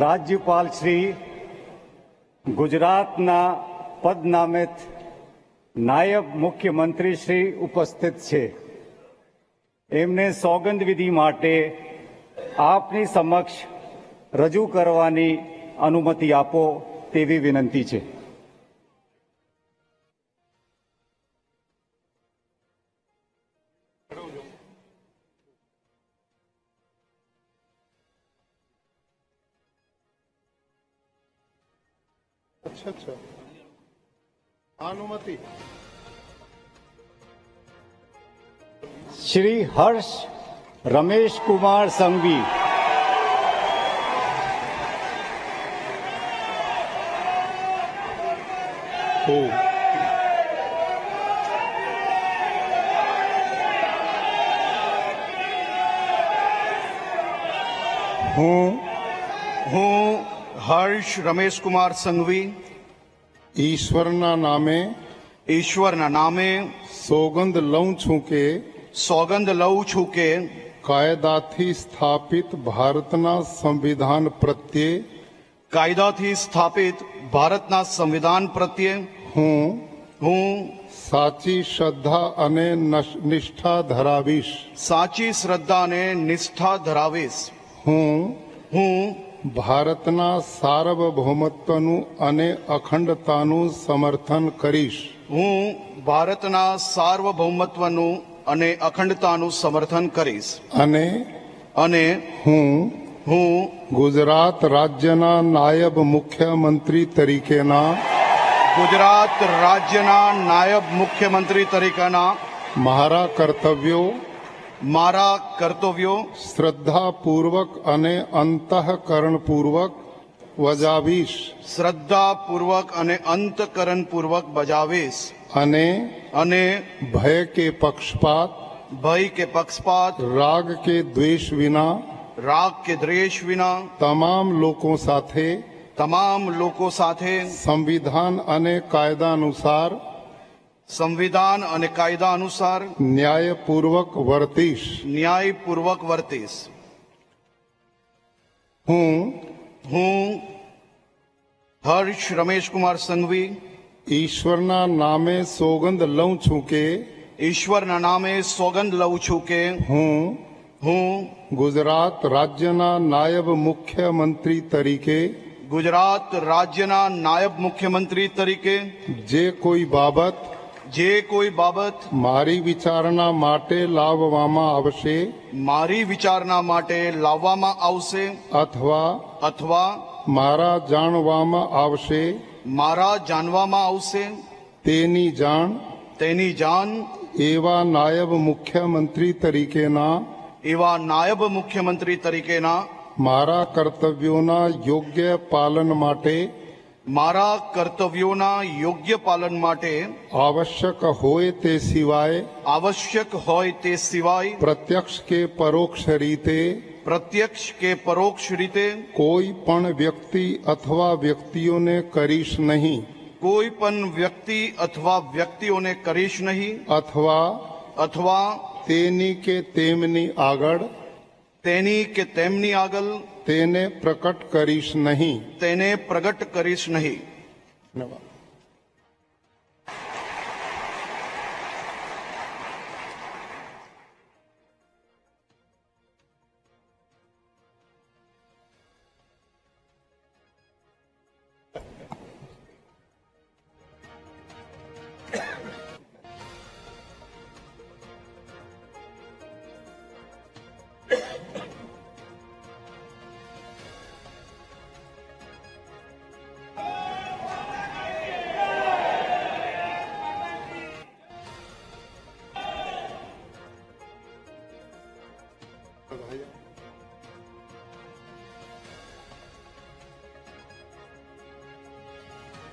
રાજ્યપાલ શ્રી ગુજરાતના પદનામિત નાયબ મુખ્યમંત્રી શ્રી ઉપસ્થિત છે. એમને સોગંદ વિધિ માટે આપની સમક્ષ રજૂ કરવાની અનુમતિ આપો તેવી વિનંતી છે. अच्छा अनुमति श्री हर्ष रमेश कुमार संघवी. હું હર્ષ રમેશ કુમાર સંઘવી ઈશ્વરના નામે સોગંદ લઉં છું કે કાયદાથી સ્થાપિત ભારતના સંવિધાન પ્રત્યે હું સાચી શ્રદ્ધા અને નિષ્ઠા ધરાવીશ. હું ભારતના સાર્વભૌમત્વનું અને અખંડતાનું સમર્થન કરીશ. અને હું ગુજરાત રાજ્યના નાયબ મુખ્યમંત્રી તરીકેના મારા કર્તવ્યો શ્રદ્ધાપૂર્વક અને અંતઃકરણપૂર્વક બજાવીશ. અને ભય કે પક્ષપાત રાગ કે દ્વેષ વિના તમામ લોકો સાથે સંવિધાન અને કાયદા અનુસાર ન્યાયપૂર્વક વર્તીશ. હું હર્ષ રમેશ કુમાર સંઘવી ઈશ્વરના નામે સોગંદ લઉં છું કે હું ગુજરાત રાજ્યના નાયબ મુખ્યમંત્રી તરીકે જે કોઈ બાબત મારી વિચારણા માટે લાવવામાં આવશે અથવા મારા જાણવામાં આવશે તેની જાણ એવા નાયબ મુખ્યમંત્રી તરીકેના મારા કર્તવ્યોના યોગ્ય પાલન માટે આવશ્યક હોય તે સિવાય પ્રત્યક્ષ કે પરોક્ષ રીતે કોઈ પણ વ્યક્તિ અથવા વ્યક્તિઓને કરીશ નહીં અથવા તેની કે તેમની આગળ તેને પ્રગટ કરીશ નહીં. ધન્યવાદ. ભાઈ